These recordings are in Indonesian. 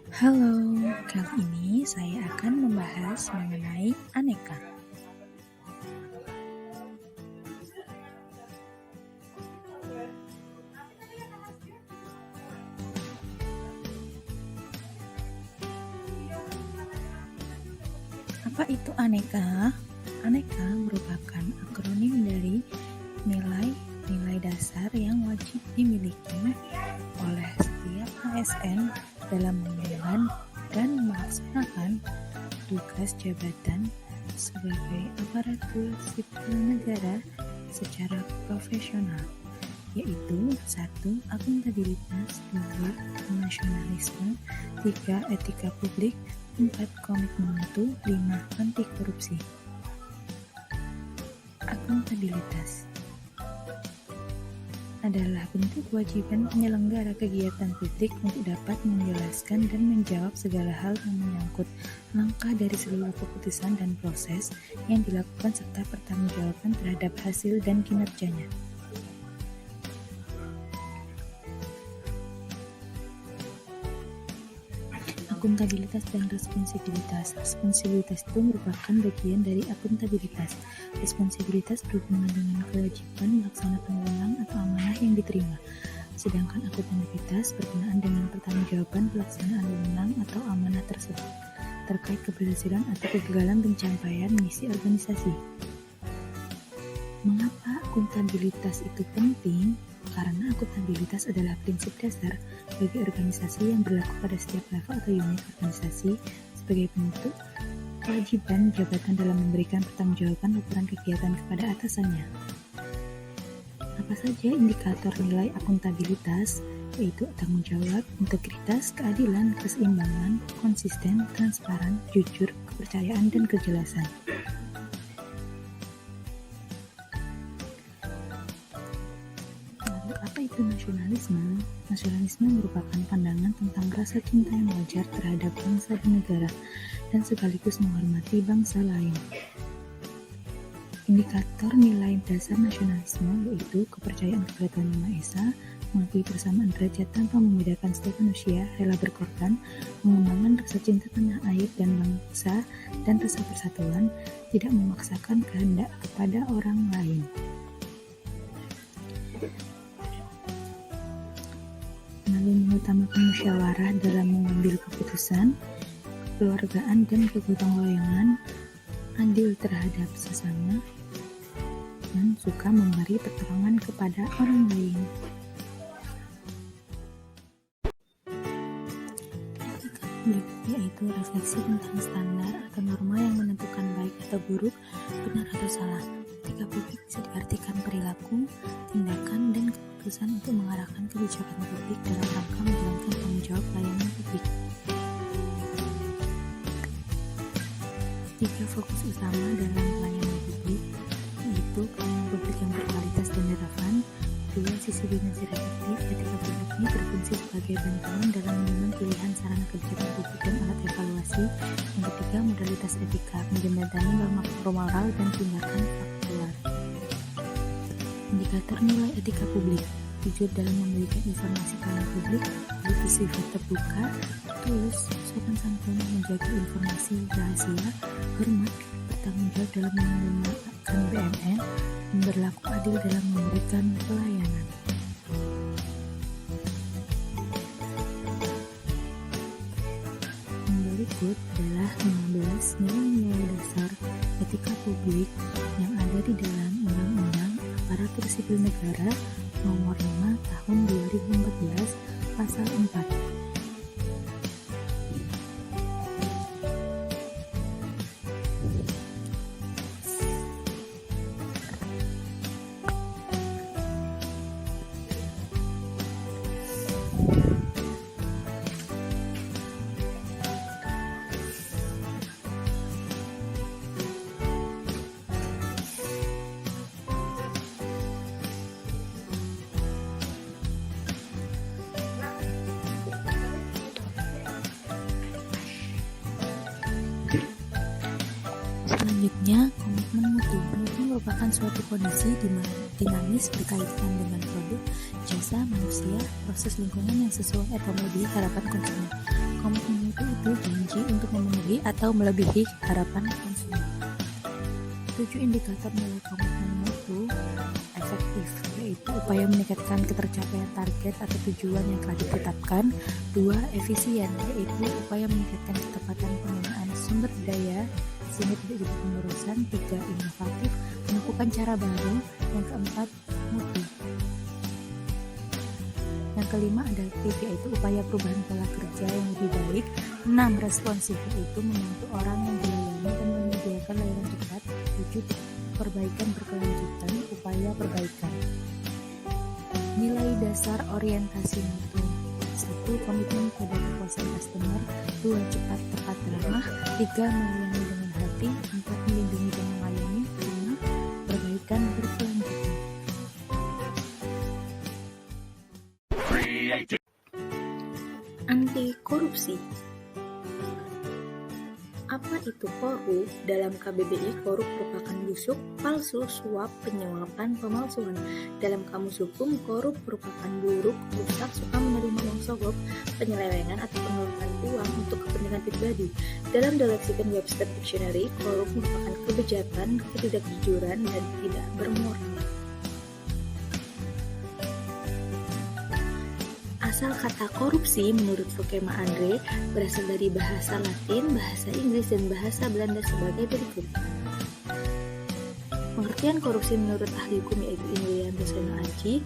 Halo, kali ini saya akan membahas mengenai aneka. Apa itu aneka? Aneka merupakan akronim dari nilai-nilai dasar yang wajib dimiliki oleh setiap ASN dalam mengemban dan melaksanakan tugas jabatan sebagai aparatur sipil negara secara profesional, yaitu 1. Akuntabilitas, 2. nasionalisme, 3. etika publik, 4. komitmen mutu, 5. anti korupsi. Akuntabilitas adalah bentuk kewajiban penyelenggara kegiatan publik untuk dapat menjelaskan dan menjawab segala hal yang menyangkut langkah dari seluruh keputusan dan proses yang dilakukan serta pertanggungjawaban terhadap hasil dan kinerjanya. Akuntabilitas dan responsibilitas. Responsibilitas itu merupakan bagian dari akuntabilitas. Responsibilitas berhubungan dengan kewajiban melaksanakan wewenang atau amanah yang diterima. Sedangkan akuntabilitas berkenaan dengan pertanggungjawaban pelaksanaan wewenang atau amanah tersebut terkait keberhasilan atau kegagalan pencapaian misi organisasi. Mengapa akuntabilitas itu penting? Karena akuntabilitas adalah prinsip dasar bagi organisasi yang berlaku pada setiap level atau unit organisasi sebagai bentuk kewajiban jabatan dalam memberikan pertanggungjawaban laporan kegiatan kepada atasannya. Apa saja indikator nilai akuntabilitas? Yaitu tanggung jawab, integritas, keadilan, keseimbangan, konsisten, transparan, jujur, kepercayaan, dan kejelasan. Apa itu nasionalisme? Nasionalisme merupakan pandangan tentang rasa cinta yang wajar terhadap bangsa dan negara, dan sekaligus menghormati bangsa lain. Indikator nilai dasar nasionalisme yaitu kepercayaan kepada Tuhan Yang Maha Esa, mengakui persamaan derajat tanpa membedakan setiap manusia, rela berkorban, mengembangkan rasa cinta tanah air dan bangsa, dan rasa persatuan, tidak memaksakan kehendak kepada orang lain. Lalu mengutamakan musyawarah dalam mengambil keputusan, kekeluargaan dan kegotong royongan, adil terhadap sesama, dan suka memberi pertolongan kepada orang lain. Etika publik yaitu refleksi tentang standar atau norma yang menentukan baik atau buruk, benar atau salah. Etika publik bisa diartikan perilaku, tindakan, dan keputusan untuk mengarahkan kebijakan publik dalam rangka menjalankan tanggung jawab pelayanan publik. 3 fokus utama dalam pelayanan publik yaitu pelayanan publik yang berkualitas dan relevan. 2. Sisi dimensi reflektif. Etika publik ini berfungsi sebagai bantuan dalam menyusun pilihan sarana kebijakan publik dan alat evaluasi. Yang ketiga, modalitas etika menjembatani norma moral dan tindakan faktual. Indikator nilai etika publik: jujur dalam memberikan informasi kepada publik, bersifat terbuka, tulus, sopan santun, menjaga informasi rahasia, hormat, bertanggung jawab dalam menggunakan BMN, dan berlaku adil dalam memberikan pelayanan. Yang berikut adalah 15 nilai-nilai dasar etika publik yang ada di dalam Undang-Undang Aparatur Sipil Negara Nomor 5 Tahun 2014 Pasal 4. Selanjutnya, komitmen mutu. Mutu merupakan suatu kondisi di mana dinamis berkaitan dengan produk, jasa, manusia, proses lingkungan yang sesuai atau melebihi harapan konsumen. Komitmen mutu itu janji untuk memenuhi atau melebihi harapan konsumen. 7 indikator nilai komitmen mutu efektif, yaitu upaya meningkatkan ketercapaian target atau tujuan yang telah ditetapkan. 2. Efisien, yaitu upaya meningkatkan kecepatan penggunaan sumber daya sehingga tidak jadi pemborosan. 3. Inovatif, menemukan cara baru. Yang keempat, mutu. Yang kelima, adaptif, yaitu upaya perubahan pola kerja yang lebih baik. 6. Responsif, yaitu membantu orang yang dilayani dan menyediakan layanan cepat. 7. Perbaikan berkelanjutan, upaya perbaikan. Nilai dasar orientasi mutu. 1. Komitmen pada kepuasan customer. 2. Cepat, tepat, ramah. 3. Melayani dengan hati. 4. Melindungi dan mengayomi. 5. Perbaikan berkelanjutan. Anti korupsi. Apa itu korup? Dalam KBBI, korup merupakan busuk, palsu, suap, penyuapan, pemalsuan. Dalam kamus hukum, korup merupakan buruk, rusak, suka menerima uang sogok, penyelewengan atau pengeluaran uang untuk kepentingan pribadi. Dalam lexicon Webster Dictionary, korup merupakan kebejatan, ketidakjujuran, dan tidak bermoral. Asal kata korupsi menurut Vokema Andre berasal dari bahasa Latin, bahasa Inggris, dan bahasa Belanda sebagai berikut. Pengertian korupsi menurut ahli hukum yaitu Indrianto Seno Aji,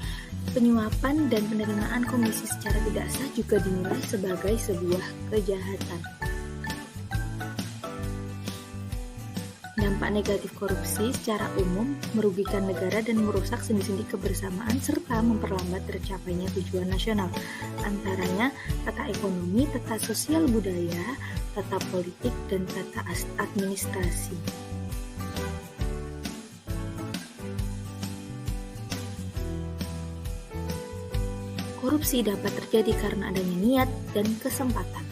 penyuapan dan penerimaan komisi secara tidak sah juga dinilai sebagai sebuah kejahatan. Dampak negatif korupsi secara umum merugikan negara dan merusak sendi-sendi kebersamaan serta memperlambat tercapainya tujuan nasional, antaranya tata ekonomi, tata sosial budaya, tata politik, dan tata administrasi. Korupsi dapat terjadi karena adanya niat dan kesempatan.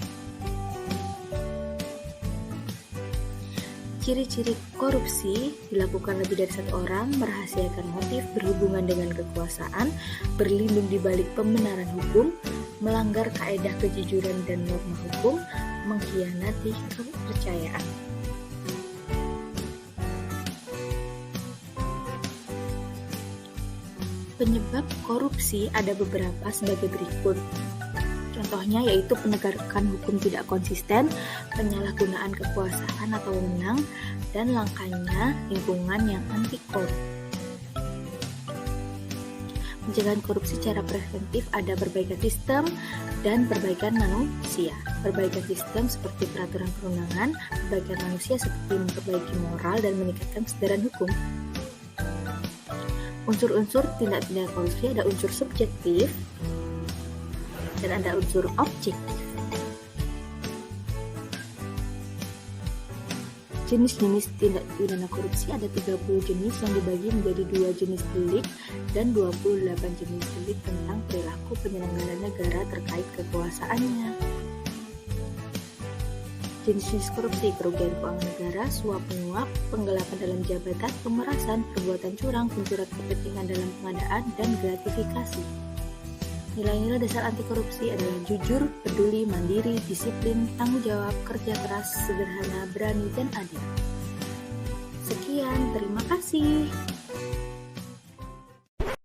Ciri-ciri korupsi dilakukan lebih dari satu orang, merahasiakan motif, berhubungan dengan kekuasaan, berlindung di balik pembenaran hukum, melanggar kaedah kejujuran dan norma hukum, mengkhianati kepercayaan. Penyebab korupsi ada beberapa sebagai berikut. Contohnya yaitu penegakan hukum tidak konsisten, penyalahgunaan kekuasaan atau wewenang, dan langkanya lingkungan yang anti korup. Pencegahan korupsi secara preventif ada perbaikan sistem dan perbaikan manusia. Perbaikan sistem seperti peraturan perundangan, perbaikan manusia seperti memperbaiki moral dan meningkatkan kesadaran hukum. Unsur-unsur tindak-tindak korupsi ada unsur subjektif dan ada unsur objektif. Jenis-jenis tindak pidana korupsi ada 30 jenis yang dibagi menjadi 2 jenis delik dan 28 jenis delik tentang perilaku penyelenggara negara terkait kekuasaannya. Jenis-jenis korupsi: kerugian keuangan negara, suap menyuap, penggelapan dalam jabatan, pemerasan, perbuatan curang, pencurian kepentingan dalam pengadaan, dan gratifikasi. Nilai-nilai dasar anti korupsi adalah jujur, peduli, mandiri, disiplin, tanggung jawab, kerja keras, sederhana, berani, dan adil. Sekian, terima kasih.